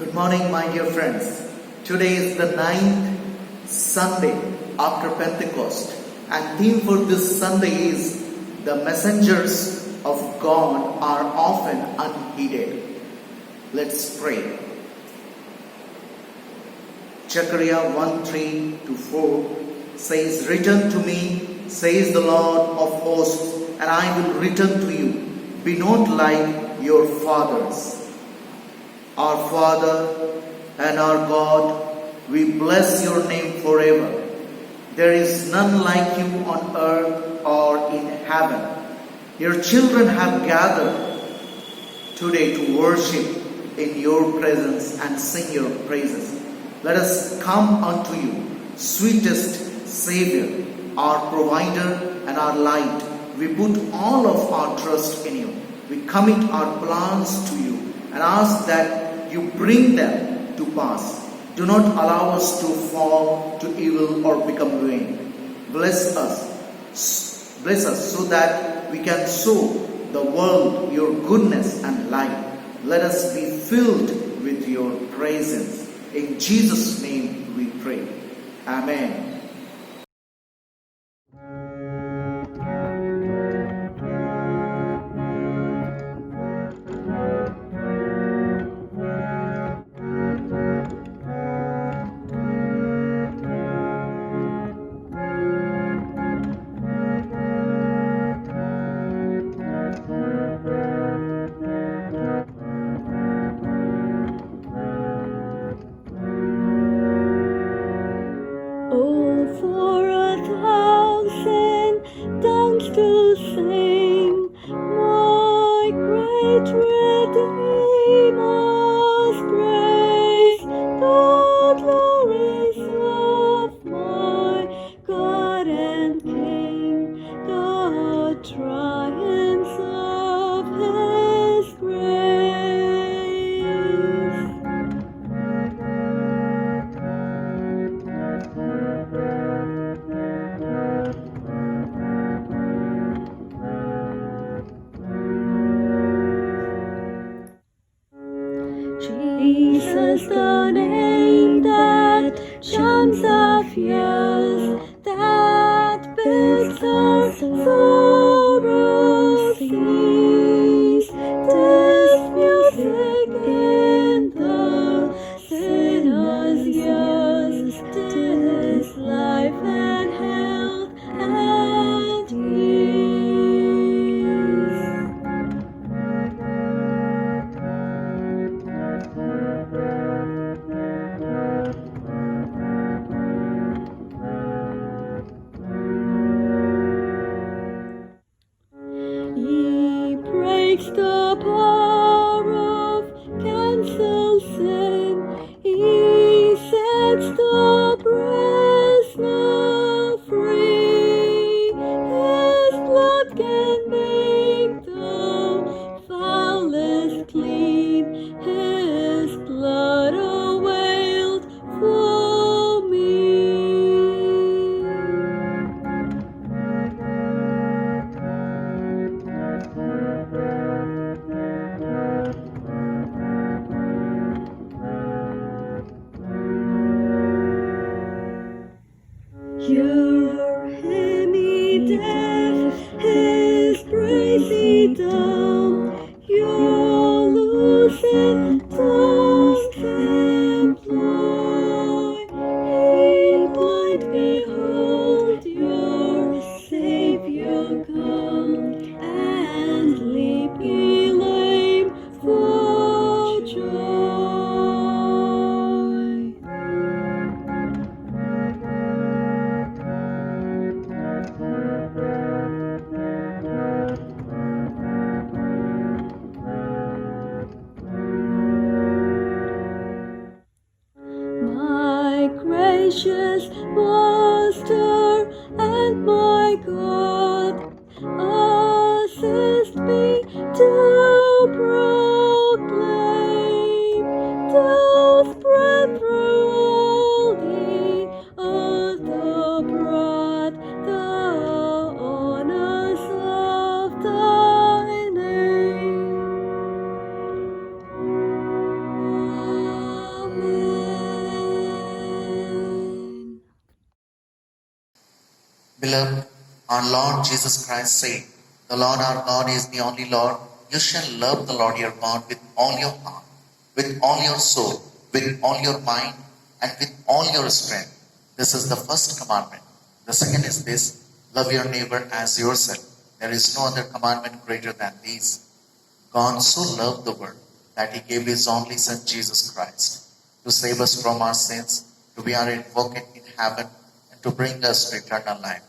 Good morning, my dear friends. Today is the ninth Sunday after Pentecost, and theme for this Sunday is the messengers of God are often unheeded. Let's pray. Zechariah 1:3-4 says, "Return to me, says the Lord of hosts, and I will return to you. Be not like your fathers." Our Father and our God, we bless your name forever. There is none like you on earth or in heaven. Your children have gathered today to worship in your presence and sing your praises. Let us come unto you, sweetest Savior, our provider and our light. We put all of our trust in you. We commit our plans to you and ask that you bring them to pass. Do not allow us to fall to evil or become ruined. Bless us so that we can show the world your goodness and light. Let us be filled with your presence. In Jesus' name we pray. Amen. Oh, for 1,000 tongues to sing my great Redeemer's praise, the glories of my God and King, the triumphs of His grace. Jesus, the name that charms our fears, that bids our sorrows cease. 'Tis music in the sinner's ears, 'tis life and health and ease. Beloved, our Lord Jesus Christ said, "The Lord our God is the only Lord. You shall love the Lord your God with all your heart, with all your soul, with all your mind, and with all your strength. This is the first commandment. The second is this: love your neighbor as yourself. There is no other commandment greater than these. God so loved the world that he gave his only Son, Jesus Christ, to save us from our sins, to be our advocate in heaven, and to bring us to eternal life.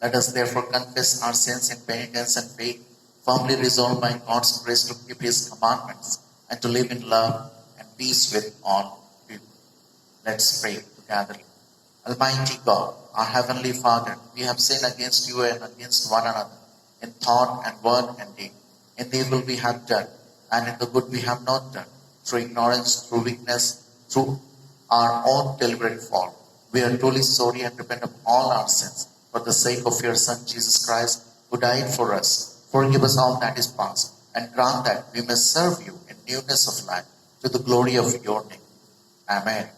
Let us therefore confess our sins in penitence and faith, firmly resolved by God's grace to keep his commandments and to live in love and peace with all people." Let's pray together. Almighty God, our Heavenly Father, we have sinned against you and against one another in thought and word and deed, in the evil we have done and in the good we have not done, through ignorance, through weakness, through our own deliberate fault. We are truly sorry and repent of all our sins for the sake of your Son Jesus Christ, who died for us. Forgive us all that is past, and grant that we may serve you in newness of life to the glory of your name. Amen.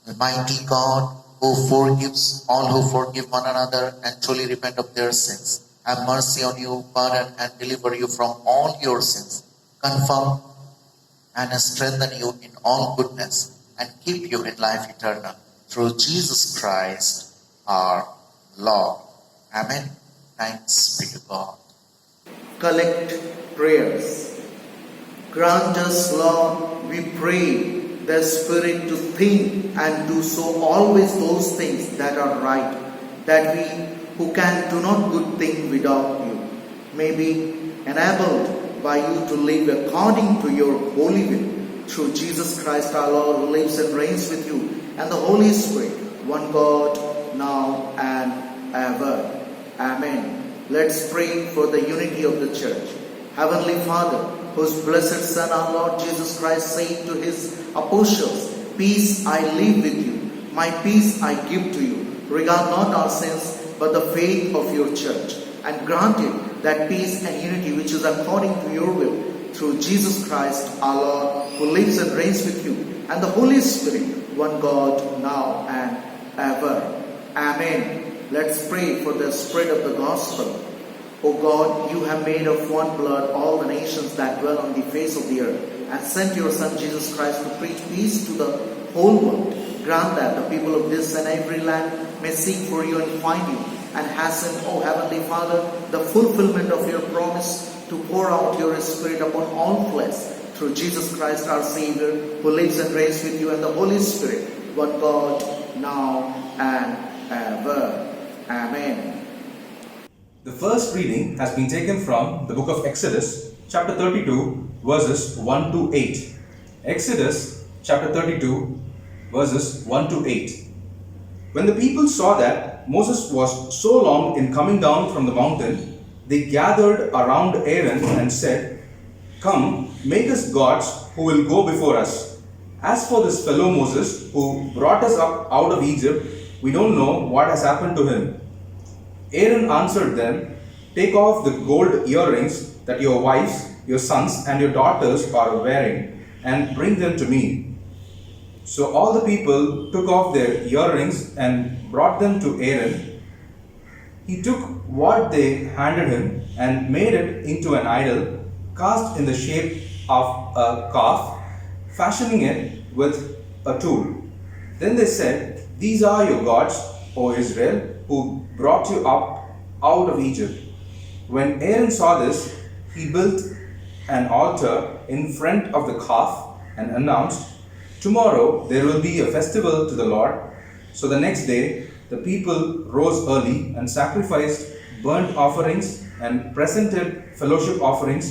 Almighty God, who forgives all who forgive one another and truly repent of their sins, have mercy on you, pardon and deliver you from all your sins, confirm and strengthen you in all goodness, and keep you in life eternal, through Jesus Christ our Lord. Amen. Thanks be to God. Collect prayers. Grant us, Lord, we pray, the Spirit to think and do so always those things that are right, that we who can do not good thing without you may be enabled by you to live according to your holy will, through Jesus Christ our Lord, who lives and reigns with you and the Holy Spirit, one God, now and ever. Amen. Let's pray for the unity of the church. Heavenly Father, whose blessed Son, our Lord Jesus Christ, said to his apostles, "Peace I leave with you, my peace I give to you. Regard not our sins, but the faith of your church, and grant it that peace and unity which is according to your will, through Jesus Christ our Lord, who lives and reigns with you, and the Holy Spirit, one God, now and ever. Amen. Let's pray for the spread of the gospel. O God, you have made of one blood all the nations that dwell on the face of the earth, and sent your Son Jesus Christ to preach peace to the whole world. Grant that the people of this and every land may seek for you and find you, and hasten, O Heavenly Father, the fulfillment of your promise to pour out your Spirit upon all flesh, through Jesus Christ our Savior, who lives and reigns with you and the Holy Spirit, one God, now and ever. Amen. The first reading has been taken from the book of Exodus, chapter 32, verses 1 to 8. Exodus, chapter 32, verses 1 to 8. When the people saw that Moses was so long in coming down from the mountain, they gathered around Aaron and said, "Come, make us gods who will go before us. As for this fellow Moses, who brought us up out of Egypt, we don't know what has happened to him." Aaron answered them, "Take off the gold earrings that your wives, your sons, and your daughters are wearing, and bring them to me." So all the people took off their earrings and brought them to Aaron. He took what they handed him and made it into an idol cast in the shape of a calf, fashioning it with a tool. Then they said, "These are your gods, O Israel, who brought you up out of Egypt." When Aaron saw this, he built an altar in front of the calf and announced, "Tomorrow there will be a festival to the Lord." So the next day, the people rose early and sacrificed burnt offerings and presented fellowship offerings.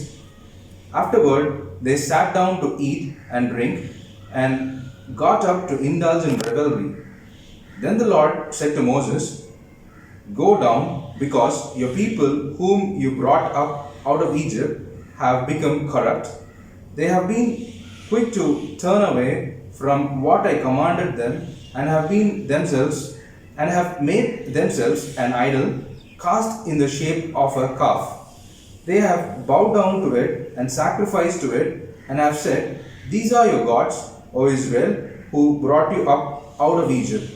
Afterward, they sat down to eat and drink and got up to indulge in revelry. Then the Lord said to Moses, "Go down, because your people whom you brought up out of Egypt have become corrupt. They have been quick to turn away from what I commanded them, and have made themselves an idol cast in the shape of a calf. They have bowed down to it and sacrificed to it, and have said, 'These are your gods, O Israel, who brought you up out of Egypt.'"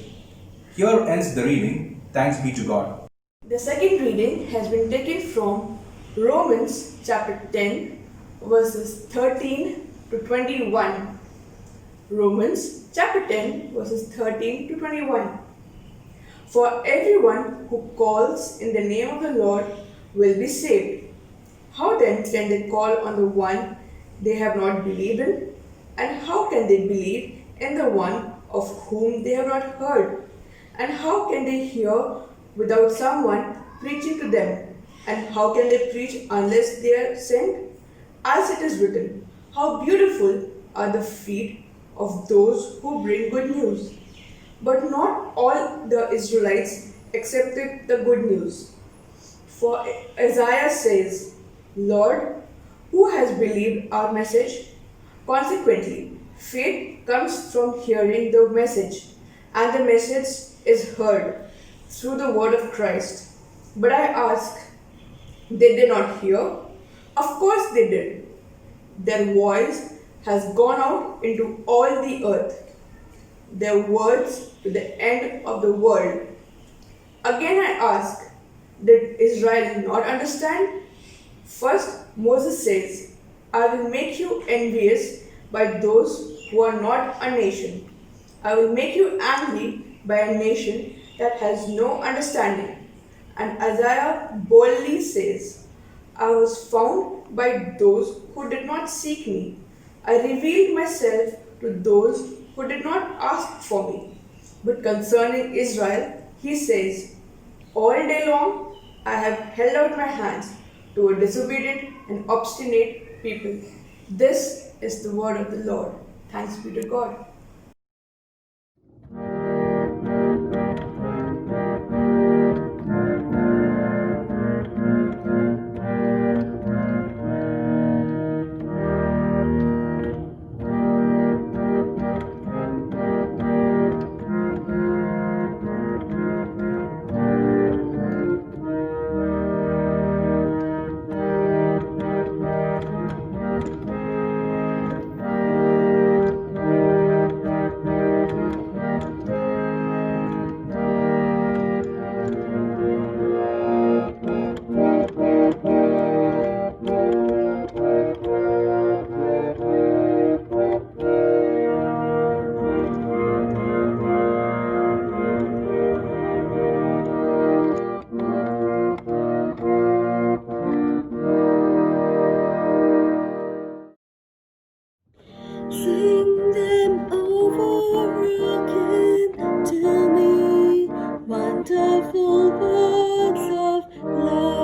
Here ends the reading. Thanks be to God. The second reading has been taken from Romans chapter 10, verses 13 to 21. Romans chapter 10, verses 13 to 21. For everyone who calls in the name of the Lord will be saved. How then can they call on the one they have not believed in? And how can they believe in the one of whom they have not heard? And how can they hear without someone preaching to them? And how can they preach unless they are sent? As it is written, how beautiful are the feet of those who bring good news. But not all the Israelites accepted the good news. For Isaiah says, Lord, who has believed our message? Consequently, faith comes from hearing the message, and the message is heard through the word of Christ. But I ask, did they not hear? Of course they did. Their voice has gone out into all the earth, their words to the end of the world. Again I ask, did Israel not understand? First, Moses says, I will make you envious by those who are not a nation. I will make you angry by a nation that has no understanding. And Isaiah boldly says, I was found by those who did not seek me. I revealed myself to those who did not ask for me. But concerning Israel, he says, all day long I have held out my hands to a disobedient and obstinate people. This is the word of the Lord. Thanks be to God. Sing them over again to me, wonderful words of life.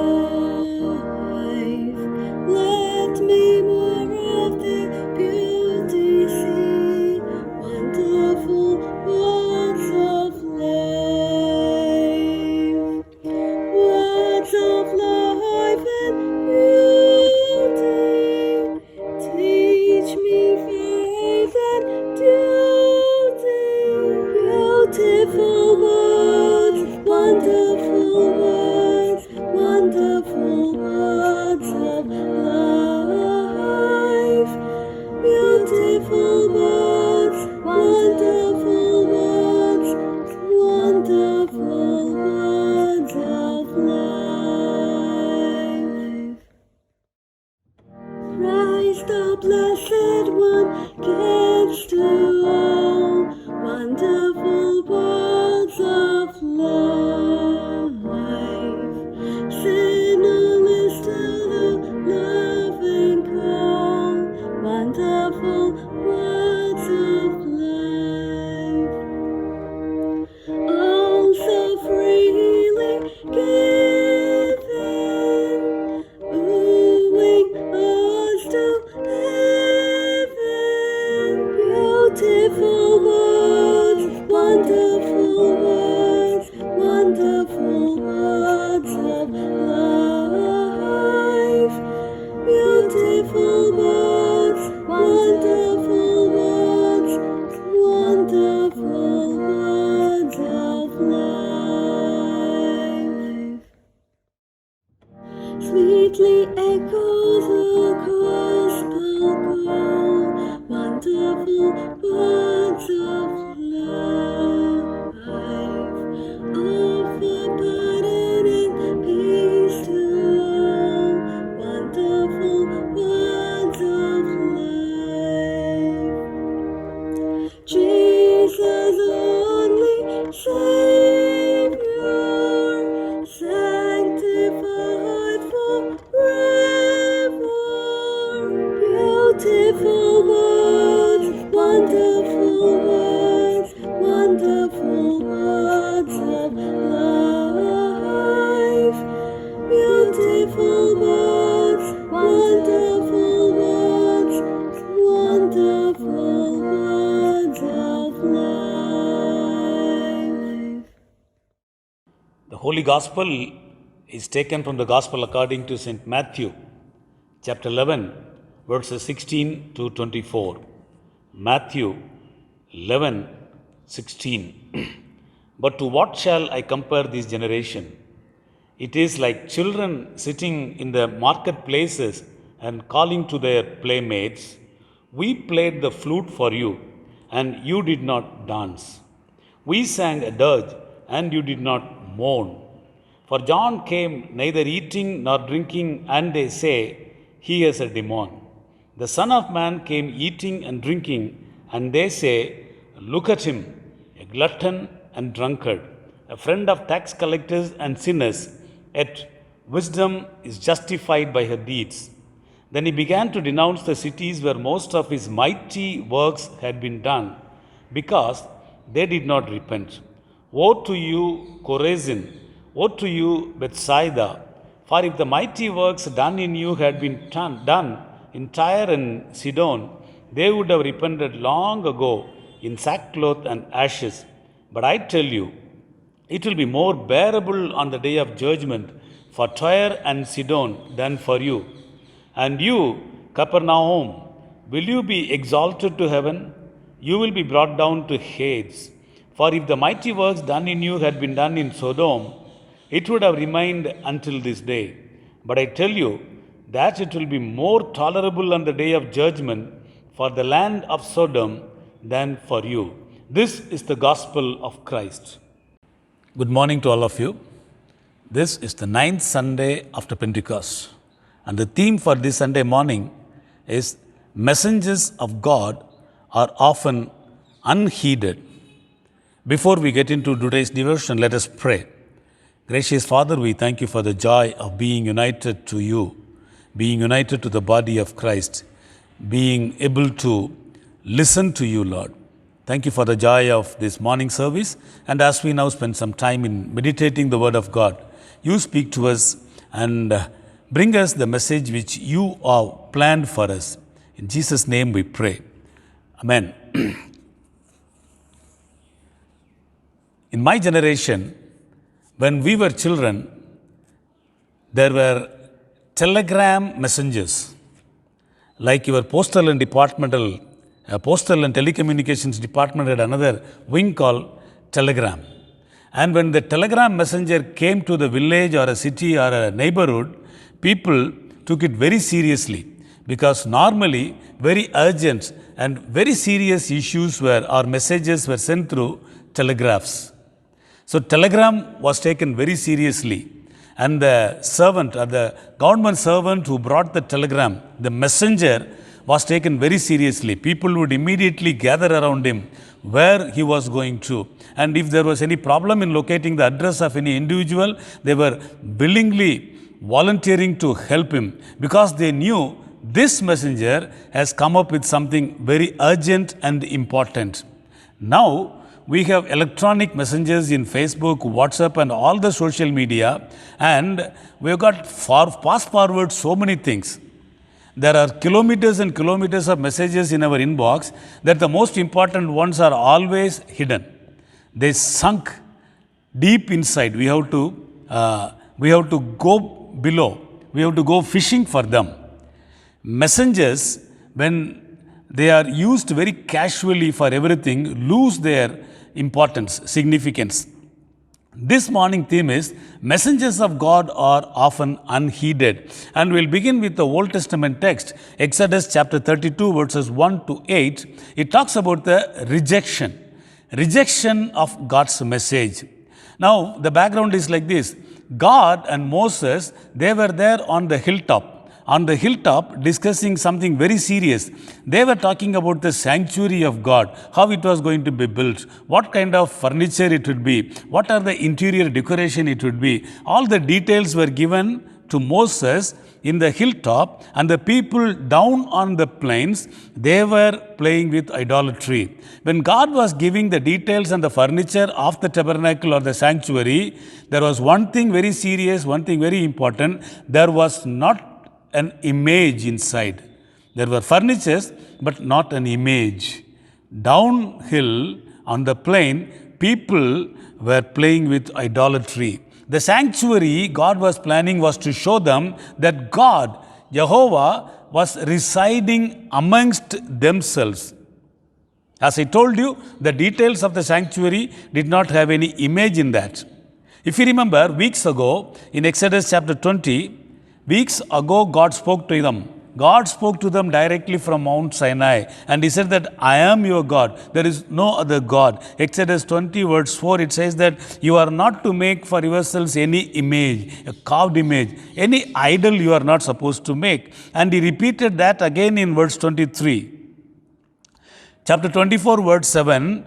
Let me more of their beauty see, wonderful words of life. Words of life and beauty, teach me faith and duty. Beautiful words, wonderful words, wonderful words of life. Beautiful words, wonderful words, wonderful words of life. Christ the Blessed One gives to all wonderful words of life. Sinner list to the loving call, wonderful words of life. All so freely given, wooing us to heaven. Beautiful words, wonderful words, wonderful words of life. Beautiful words, wonderful words, wonderful words of life. Sweetly echoes the gospel call, wonderful words of life. Of the wonderful words of life. The Holy Gospel is taken from the Gospel according to St. Matthew, chapter 11, verses 16 to 24. Matthew 11, 16. But to what shall I compare this generation? It is like children sitting in the marketplaces and calling to their playmates, "We played the flute for you, and you did not dance. We sang a dirge, and you did not mourn. For John came neither eating nor drinking, and they say, He has a demon. The Son of Man came eating and drinking, and they say, Look at him, a glutton and drunkard, a friend of tax collectors and sinners. Yet wisdom is justified by her deeds." Then he began to denounce the cities where most of his mighty works had been done, because they did not repent. Woe to you, Chorazin! Woe to you, Bethsaida! For if the mighty works done in you had been done in Tyre and Sidon, they would have repented long ago in sackcloth and ashes. But I tell you, it will be more bearable on the day of judgment for Tyre and Sidon than for you. And you, Capernaum, will you be exalted to heaven? You will be brought down to Hades. For if the mighty works done in you had been done in Sodom, it would have remained until this day. But I tell you that it will be more tolerable on the day of judgment for the land of Sodom than for you. This is the gospel of Christ. Good morning to all of you. This is the 9th Sunday after Pentecost. And the theme for this Sunday morning is Messengers of God are often unheeded. Before we get into today's devotion, let us pray. Gracious Father, we thank you for the joy of being united to you, being united to the body of Christ, being able to listen to you, Lord. Thank you for the joy of this morning service. And as we now spend some time in meditating the Word of God, you speak to us and bring us the message which you have planned for us. In Jesus' name we pray. Amen. In my generation, when we were children, there were telegram messengers. Like your postal and telecommunications department had another wing called telegram. And when the telegram messenger came to the village or a city or a neighborhood, people took it very seriously, because normally very urgent and very serious issues or messages were sent through telegraphs. So telegram was taken very seriously, and the servant or the government servant who brought the telegram, the messenger, was taken very seriously. People would immediately gather around him where he was going to. And if there was any problem in locating the address of any individual, they were willingly volunteering to help him, because they knew this messenger has come up with something very urgent and important. Now, we have electronic messengers in Facebook, WhatsApp and all the social media, and we have got fast forward so many things. There are kilometers and kilometers of messages in our inbox that the most important ones are always hidden. They sunk deep inside. We have to go below. We have to go fishing for them. Messengers, when they are used very casually for everything, lose their importance, significance. This morning theme is Messengers of God are often unheeded. And we'll begin with the Old Testament text, Exodus chapter 32 verses 1 to 8. It talks about the rejection of God's message. Now, the background is like this. God and Moses, they were there on the hilltop discussing something very serious. They were talking about the sanctuary of God, how it was going to be built, what kind of furniture it would be, what are the interior decoration it would be. All the details were given to Moses in the hilltop, and the people down on the plains, they were playing with idolatry. When God was giving the details and the furniture of the tabernacle or the sanctuary, there was one thing very serious, one thing very important. There was not an image inside. There were furnitures, but not an image. Downhill on the plain, people were playing with idolatry. The sanctuary God was planning was to show them that God, Jehovah, was residing amongst themselves. As I told you, the details of the sanctuary did not have any image in that. If you remember, weeks ago, in Exodus chapter 20, weeks ago God spoke to them. God spoke to them directly from Mount Sinai, and He said that I am your God. There is no other God. Exodus 20 verse 4, it says that you are not to make for yourselves any image, a carved image, any idol you are not supposed to make. And He repeated that again in verse 23. Chapter 24 verse 7,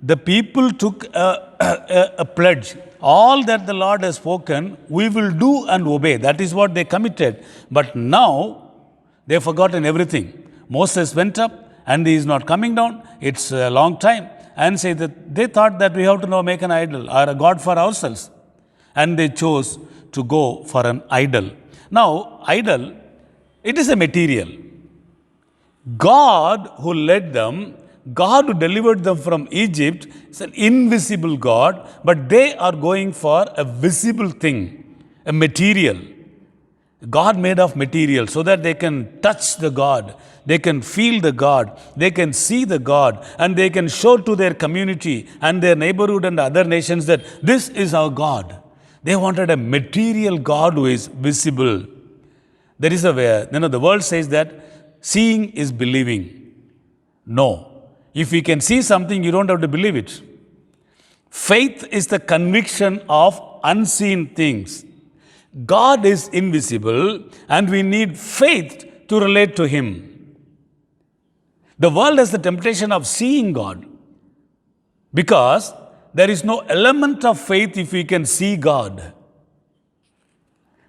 the people took a pledge. All that the Lord has spoken, we will do and obey. That is what they committed. But now, they have forgotten everything. Moses went up and he is not coming down. It's a long time. And say that they thought that we have to now make an idol or a God for ourselves. And they chose to go for an idol. Now, idol, it is a material. God who led them, God who delivered them from Egypt is an invisible God, but they are going for a visible thing, a material. God made of material so that they can touch the God, they can feel the God, they can see the God, and they can show to their community and their neighborhood and other nations that this is our God. They wanted a material God who is visible. There is a way, the world says that seeing is believing. No. If you can see something, you don't have to believe it. Faith is the conviction of unseen things. God is invisible and we need faith to relate to Him. The world has the temptation of seeing God because there is no element of faith if we can see God.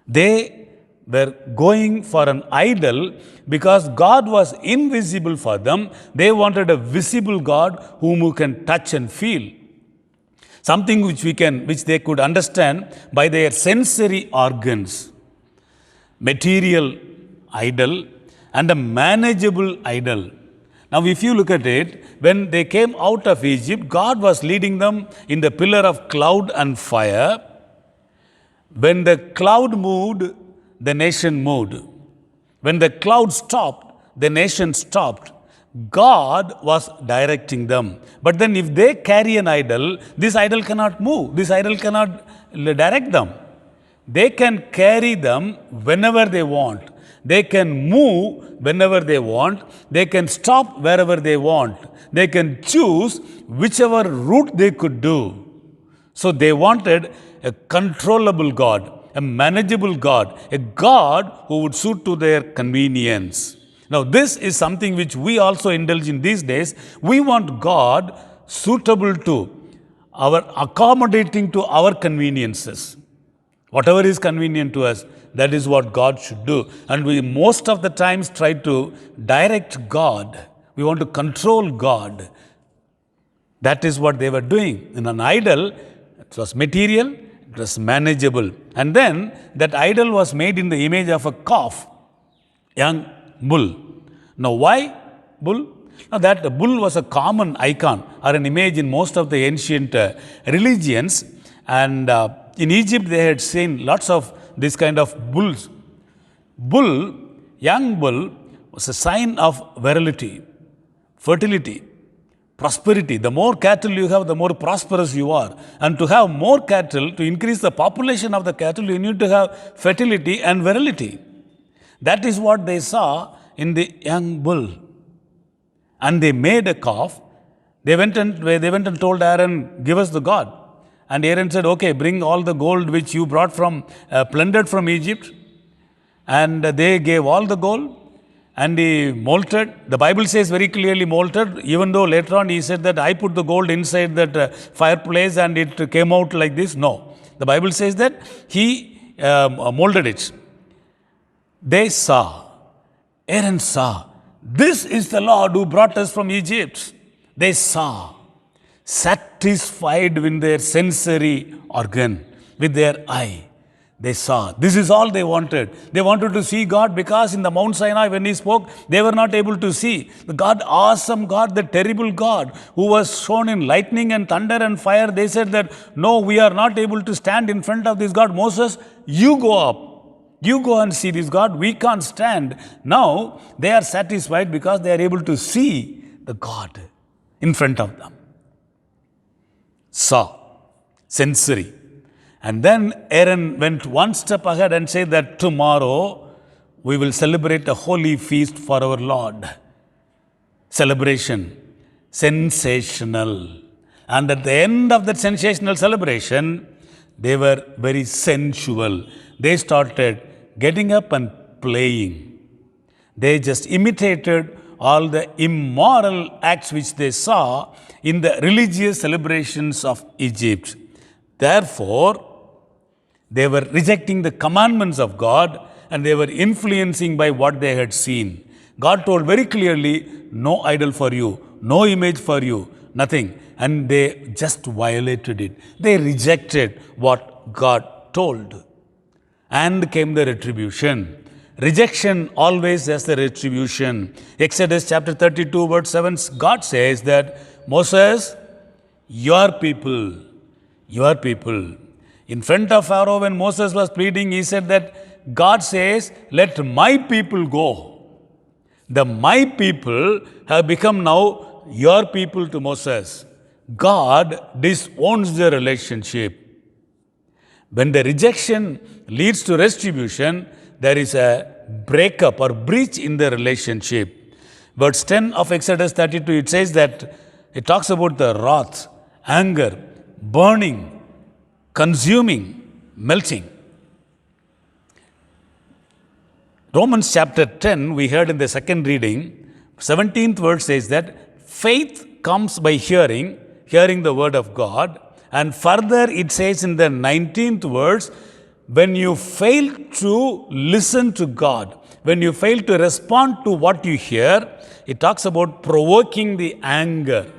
They were going for an idol because God was invisible for them. They wanted a visible God whom you can touch and feel. Something which they could understand by their sensory organs. Material idol and a manageable idol. Now, if you look at it, when they came out of Egypt, God was leading them in the pillar of cloud and fire. When the cloud moved, the nation moved. When the cloud stopped, the nation stopped. God was directing them. But then if they carry an idol, this idol cannot move. This idol cannot direct them. They can carry them whenever they want. They can move whenever they want. They can stop wherever they want. They can choose whichever route they could do. So they wanted a controllable God, a manageable God, a God who would suit to their convenience. Now, this is something which we also indulge in these days. We want God suitable to accommodating to our conveniences. Whatever is convenient to us, that is what God should do. And we most of the times try to direct God. We want to control God. That is what they were doing. In an idol, it was material, it was manageable. And then that idol was made in the image of a calf, young bull. Now, why bull? Now, that bull was a common icon or an image in most of the ancient religions. And in Egypt, they had seen lots of this kind of bulls. Bull, young bull, was a sign of virility, fertility, prosperity. The more cattle you have, the more prosperous you are. And to have more cattle, to increase the population of the cattle, you need to have fertility and virility. That is what they saw in the young bull. And they made a calf. They went and told Aaron, give us the God. And Aaron said, okay, bring all the gold which you brought plundered from Egypt. And they gave all the gold. And he molted. The Bible says very clearly molted, even though later on he said that I put the gold inside that fireplace and it came out like this. No. The Bible says that he molded it. They saw, Aaron saw, this is the Lord who brought us from Egypt. They saw, satisfied with their sensory organ, with their eye. They saw. This is all they wanted. They wanted to see God because in the Mount Sinai when he spoke, they were not able to see. The God, awesome God, the terrible God who was shown in lightning and thunder and fire, they said that, no, we are not able to stand in front of this God. Moses, you go up. You go and see this God. We can't stand. Now they are satisfied because they are able to see the God in front of them. Saw. Sensory. And then Aaron went one step ahead and said that tomorrow we will celebrate a holy feast for our Lord. Celebration. Sensational. And at the end of that sensational celebration, they were very sensual. They started getting up and playing. They just imitated all the immoral acts which they saw in the religious celebrations of Egypt. Therefore, they were rejecting the commandments of God and they were influencing by what they had seen. God told very clearly, no idol for you, no image for you, nothing. And they just violated it. They rejected what God told. And came the retribution. Rejection always has the retribution. Exodus chapter 32 verse 7, God says that, Moses, your people, in front of Pharaoh, when Moses was pleading, he said that God says, let my people go. The my people have become now your people to Moses. God disowns the relationship. When the rejection leads to retribution, there is a breakup or breach in the relationship. Verse 10 of Exodus 32, it says that it talks about the wrath, anger, burning, consuming, melting. Romans chapter 10, we heard in the second reading, 17th verse says that faith comes by hearing the word of God. And further it says in the 19th verse, when you fail to listen to God, when you fail to respond to what you hear, it talks about provoking the anger.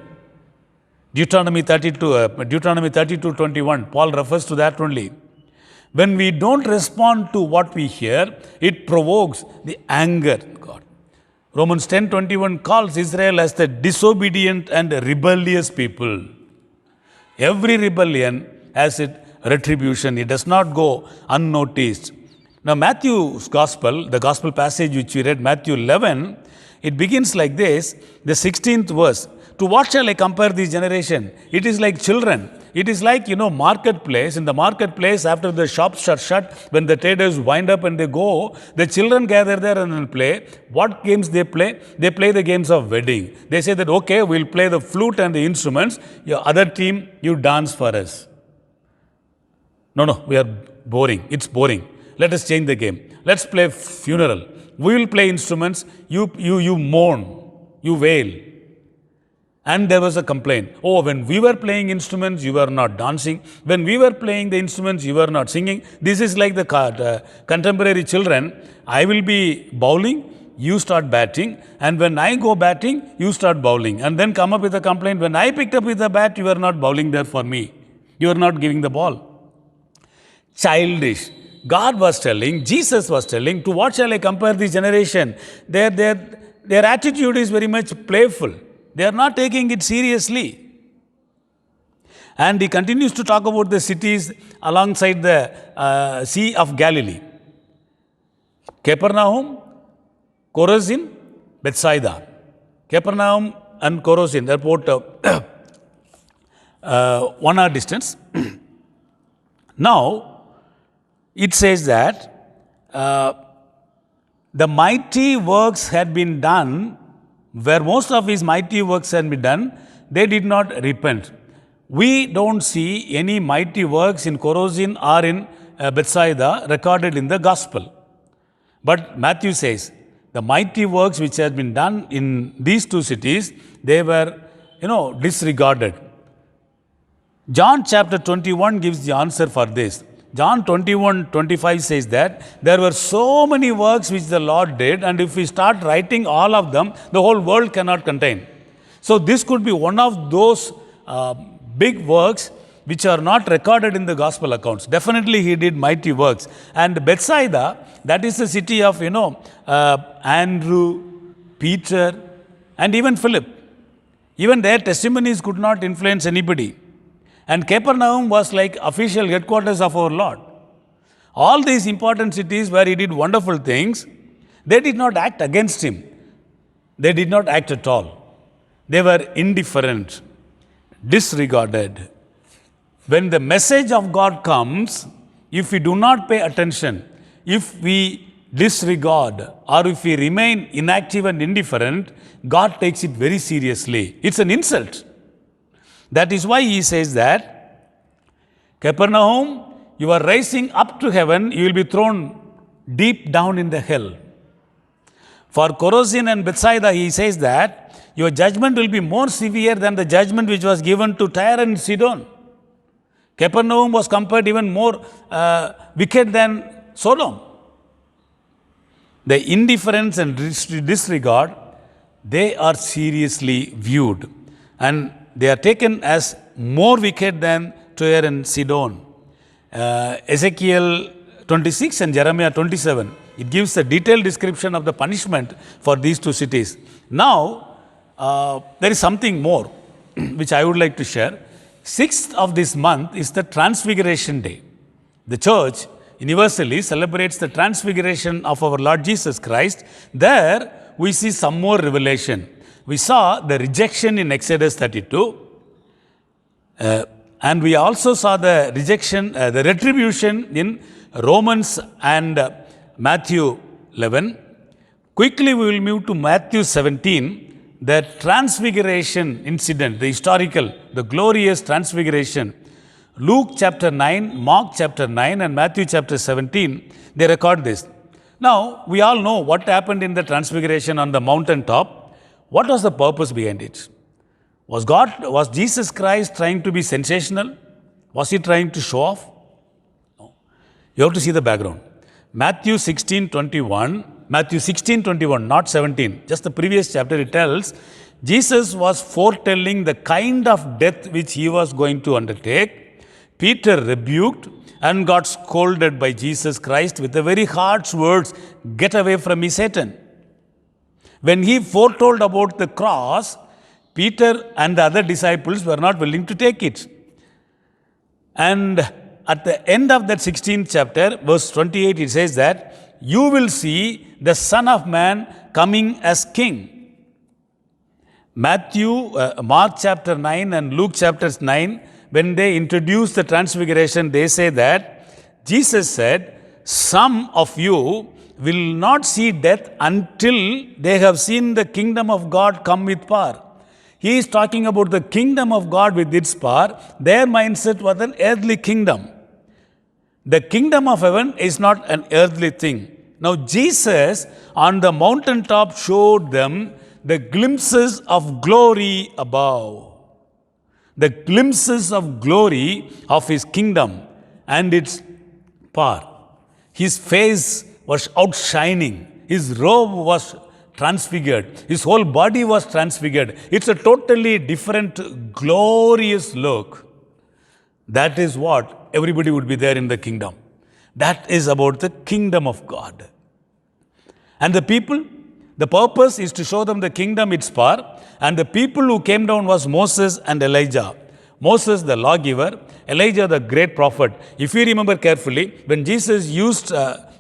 Deuteronomy 32:21, Paul refers to that only. When we don't respond to what we hear, it provokes the anger of God. Romans 10:21 calls Israel as the disobedient and rebellious people. Every rebellion has its retribution. It does not go unnoticed. Now Matthew's gospel, the gospel passage which we read, Matthew 11, it begins like this, the 16th verse. To what shall I compare this generation? It is like children. It is like, marketplace. In the marketplace, after the shops are shut, when the traders wind up and they go, the children gather there and play. What games they play? They play the games of wedding. They say that, okay, we'll play the flute and the instruments. Your other team, you dance for us. No, we are boring. It's boring. Let us change the game. Let's play funeral. We will play instruments. You mourn. You wail. And there was a complaint. Oh, when we were playing instruments, you were not dancing. When we were playing the instruments, you were not singing. This is like the contemporary children. I will be bowling, you start batting. And when I go batting, you start bowling. And then come up with a complaint. When I picked up with the bat, you were not bowling there for me. You are not giving the ball. Childish. God was telling, Jesus was telling, to what shall I compare this generation? Their attitude is very much playful. They are not taking it seriously. And he continues to talk about the cities alongside the Sea of Galilee. Capernaum, Chorazin, Bethsaida. Capernaum and Chorazin, they're about 1 hour distance. Now, it says that the mighty works had been done. Where most of his mighty works had been done, they did not repent. We don't see any mighty works in Chorazin or in Bethsaida recorded in the gospel. But Matthew says, the mighty works which had been done in these two cities, they were, disregarded. John chapter 21 gives the answer for this. John 21:25 says that there were so many works which the Lord did, and if we start writing all of them, the whole world cannot contain. So this could be one of those big works which are not recorded in the gospel accounts. Definitely he did mighty works. And Bethsaida, that is the city of, Andrew, Peter, and even Philip. Even their testimonies could not influence anybody. And Capernaum was like official headquarters of our Lord. All these important cities where he did wonderful things, they did not act against him. They did not act at all. They were indifferent, disregarded. When the message of God comes, if we do not pay attention, if we disregard, or if we remain inactive and indifferent, God takes it very seriously. It's an insult. That is why he says that, Capernaum, you are rising up to heaven, you will be thrown deep down in the hell. For Chorazin and Bethsaida, he says that your judgment will be more severe than the judgment which was given to Tyre and Sidon. Capernaum was compared even more wicked than Sodom. The indifference and disregard, they are seriously viewed, and they are taken as more wicked than Tyre and Sidon. Ezekiel 26 and Jeremiah 27, it gives a detailed description of the punishment for these two cities. Now, there is something more which I would like to share. 6th of this month is the Transfiguration Day. The church universally celebrates the Transfiguration of our Lord Jesus Christ. There we see some more revelation. We saw the rejection in Exodus 32. And we also saw the rejection, the retribution in Romans and Matthew 11. Quickly we will move to Matthew 17, the transfiguration incident, the historical, the glorious transfiguration. Luke chapter 9, Mark chapter 9 and Matthew chapter 17, they record this. Now, we all know what happened in the transfiguration on the mountaintop. What was the purpose behind it? Was Jesus Christ trying to be sensational? Was he trying to show off? No. You have to see the background. Matthew 16:21, not 17, just the previous chapter, it tells Jesus was foretelling the kind of death which he was going to undertake. Peter rebuked and got scolded by Jesus Christ with the very harsh words, "Get away from me, Satan." When he foretold about the cross, Peter and the other disciples were not willing to take it. And at the end of that 16th chapter, verse 28, it says that, "You will see the Son of Man coming as King." Mark chapter 9 and Luke chapter 9, when they introduce the transfiguration, they say that Jesus said, "Some of you will not see death until they have seen the kingdom of God come with power." He is talking about the kingdom of God with its power. Their mindset was an earthly kingdom. The kingdom of heaven is not an earthly thing. Now, Jesus on the mountaintop showed them the glimpses of glory above. The glimpses of glory of his kingdom and its power. His face was outshining. His robe was transfigured. His whole body was transfigured. It's a totally different, glorious look. That is what everybody would be there in the kingdom. That is about the kingdom of God. And the people, the purpose is to show them the kingdom, its power. And the people who came down was Moses and Elijah. Moses, the lawgiver, Elijah, the great prophet. If you remember carefully, when Jesus used,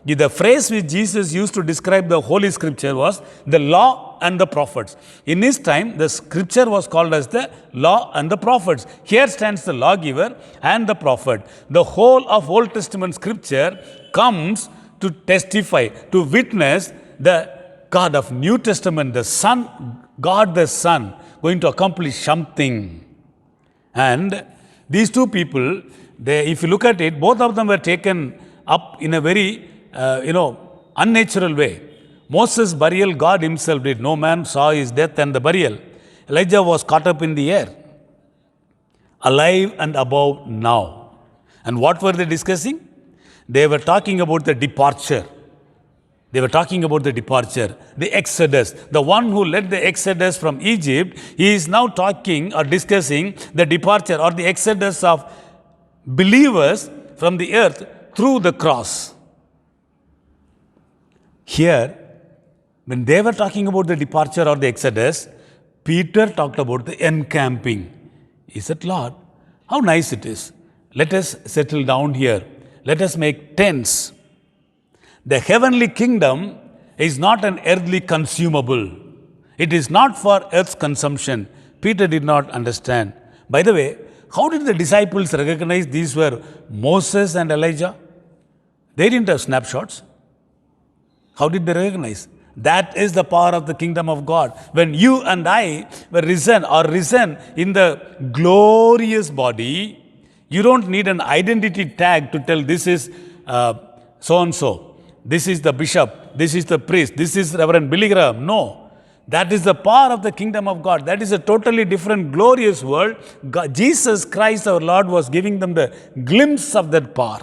the phrase which Jesus used to describe the Holy Scripture was the law and the prophets. In his time, the Scripture was called as the law and the prophets. Here stands the lawgiver and the prophet. The whole of Old Testament Scripture comes to testify, to witness the God of New Testament, the Son, God the Son, going to accomplish something. And these two people, if you look at it, both of them were taken up in a very, unnatural way. Moses' burial, God himself did. No man saw his death and the burial. Elijah was caught up in the air, alive and above now. And what were they discussing? They were talking about the departure. They were talking about the departure, the Exodus. The one who led the Exodus from Egypt, he is now talking or discussing the departure or the Exodus of believers from the earth through the cross. Here, when they were talking about the departure or the Exodus, Peter talked about the encamping. He said, Lord, how nice it is. Let us settle down here. Let us make tents. The heavenly kingdom is not an earthly consumable. It is not for earth's consumption. Peter did not understand. By the way, how did the disciples recognize these were Moses and Elijah? They didn't have snapshots. How did they recognize? That is the power of the kingdom of God. When you and I were risen in the glorious body, you don't need an identity tag to tell this is so-and-so. This is the bishop. This is the priest. This is Reverend Billy Graham. No. That is the power of the kingdom of God. That is a totally different, glorious world. God, Jesus Christ, our Lord, was giving them the glimpse of that power.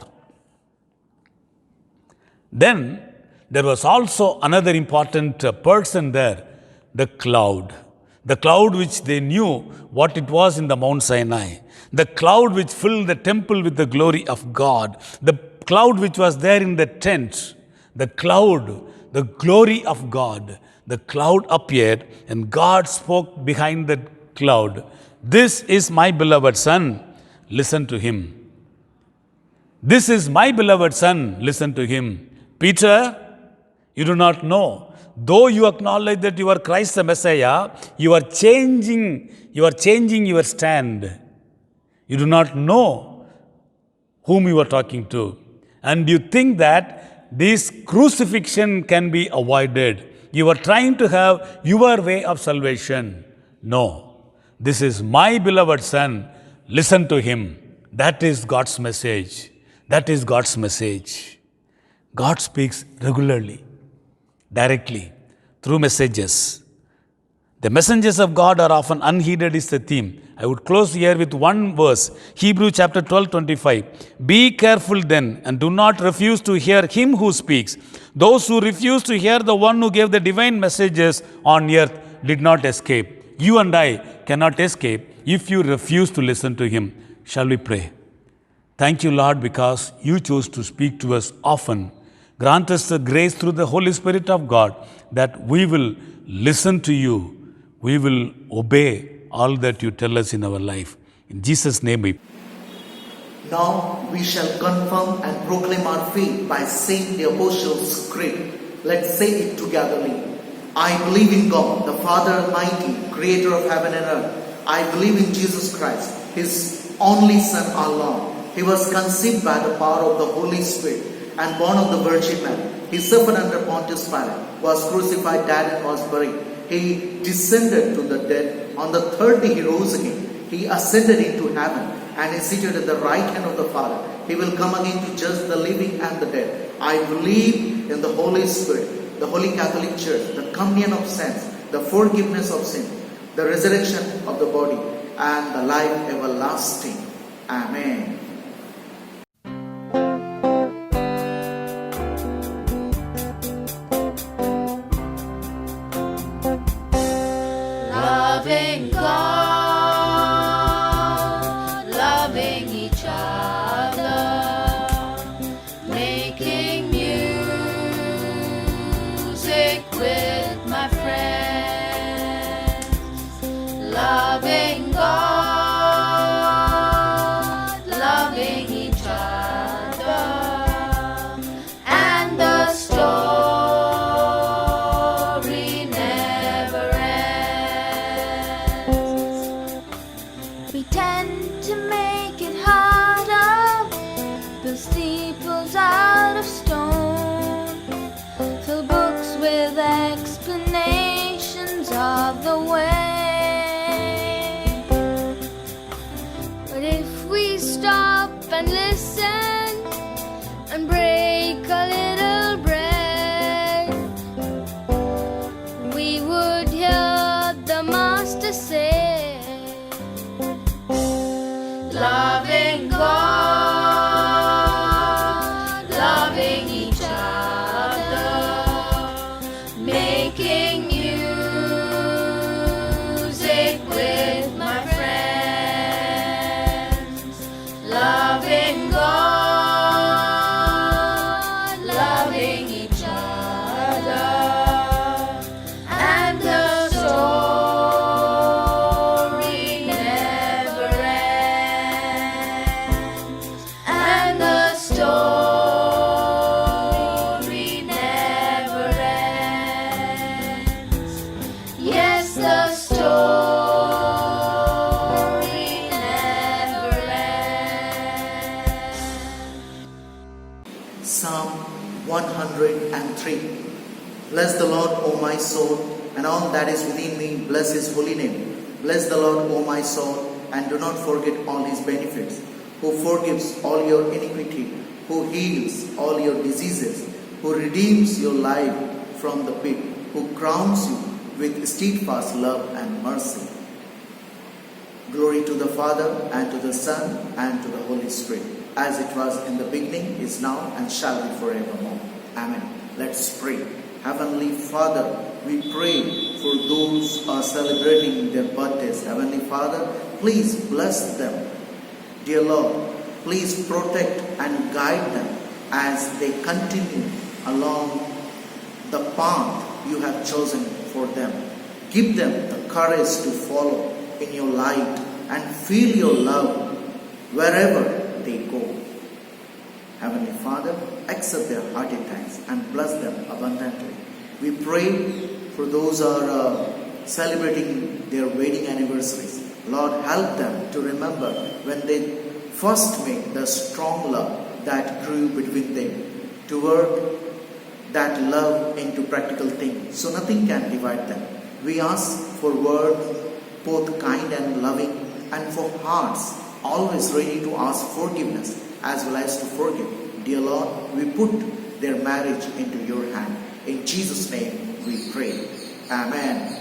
Then, there was also another important person there, the cloud. The cloud which they knew what it was in the Mount Sinai. The cloud which filled the temple with the glory of God. The cloud which was there in the tent. The cloud, the glory of God. The cloud appeared and God spoke behind the cloud. This is my beloved son, listen to him. This is my beloved son, listen to him. Peter, you do not know. Though you acknowledge that you are Christ the Messiah, you are changing your stand. You do not know whom you are talking to. And you think that this crucifixion can be avoided. You are trying to have your way of salvation. No. This is my beloved son. Listen to him. That is God's message. That is God's message. God speaks regularly, directly, through messages. The messengers of God are often unheeded is the theme. I would close here with one verse, Hebrews chapter 12:25. Be careful then and do not refuse to hear him who speaks. Those who refuse to hear the one who gave the divine messages on earth did not escape. You and I cannot escape if you refuse to listen to him. Shall we pray? Thank you, Lord, because you chose to speak to us often. Grant us the grace through the Holy Spirit of God that we will listen to you. We will obey all that you tell us in our life. In Jesus' name we pray. Now we shall confirm and proclaim our faith by saying the Apostles' Creed. Let's say it togetherly. I believe in God, the Father Almighty, creator of heaven and earth. I believe in Jesus Christ, his only Son, our Lord. He was conceived by the power of the Holy Spirit and born of the Virgin Mary. He suffered under Pontius Pilate, was crucified, died, and was buried. He descended to the dead. On the third day he rose again. He ascended into heaven and is seated at the right hand of the Father. He will come again to judge the living and the dead. I believe in the Holy Spirit, the Holy Catholic Church, the communion of saints, the forgiveness of sin, the resurrection of the body, and the life everlasting. Amen. Loving God, loving each other, making music with my friends. Loving God, loving each other, and the story never ends. We tend to make it harder, build steeples out of stone, fill books with explanations of the way. But if we stop and listen and break a little bread, we would hear the Master say, loving God, loving each other, making music with my friends, loving Bless the Lord, O my soul, and all that is within me, bless his holy name. Bless the Lord, O my soul, and do not forget all his benefits, who forgives all your iniquity, who heals all your diseases, who redeems your life from the pit, who crowns you with steadfast love and mercy. Glory to the Father, and to the Son, and to the Holy Spirit, as it was in the beginning, is now, and shall be forevermore. Amen. Let's pray. Heavenly Father, we pray for those who are celebrating their birthdays. Heavenly Father, please bless them. Dear Lord, please protect and guide them as they continue along the path you have chosen for them. Give them the courage to follow in your light and feel your love wherever they go. Heavenly Father, accept their hearty thanks and bless them abundantly. We pray for those who are celebrating their wedding anniversaries. Lord, help them to remember when they first made the strong love that grew between them, to work that love into practical things, so nothing can divide them. We ask for words both kind and loving, and for hearts always ready to ask forgiveness as well as to forgive. Dear Lord, we put their marriage into your hand. In Jesus' name we pray. Amen.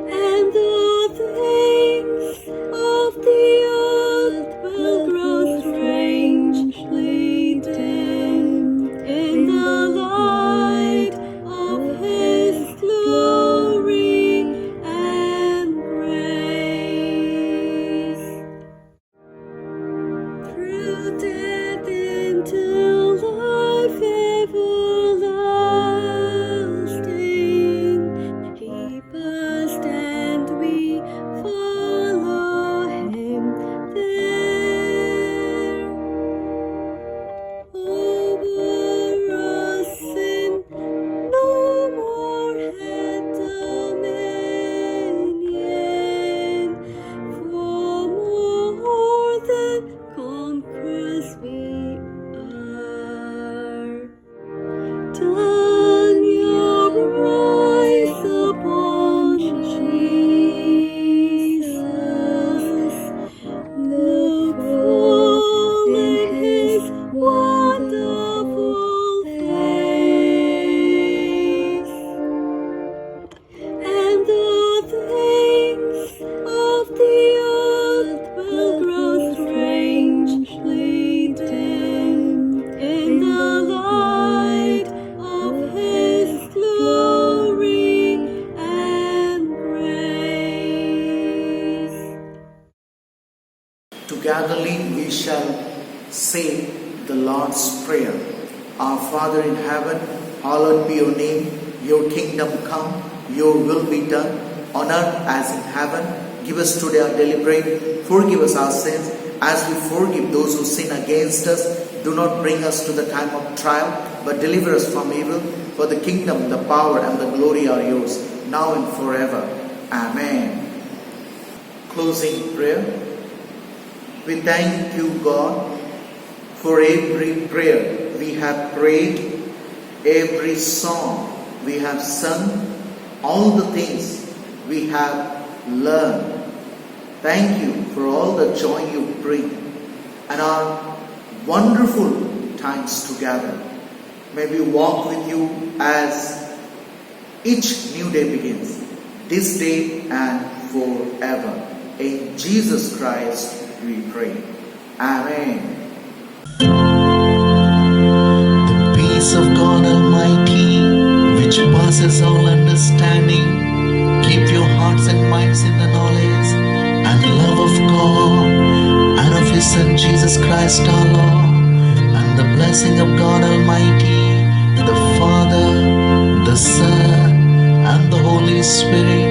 and the things of the earth will say the Lord's Prayer. Our Father in heaven, hallowed be your name. Your kingdom come, your will be done, on earth as in heaven. Give us today our daily bread. Forgive us our sins, as we forgive those who sin against us. Do not bring us to the time of trial, but deliver us from evil. For the kingdom, the power, and the glory are yours, now and forever. Amen. Closing prayer. We thank you, God, for every prayer we have prayed, every song we have sung, all the things we have learned. Thank you for all the joy you bring and our wonderful times together. May we walk with you as each new day begins, this day and forever. In Jesus Christ we pray. Amen. The peace of God Almighty, which passes all understanding, keep your hearts and minds in the knowledge and love of God and of His Son Jesus Christ our Lord, and the blessing of God Almighty, the Father, the Son, and the Holy Spirit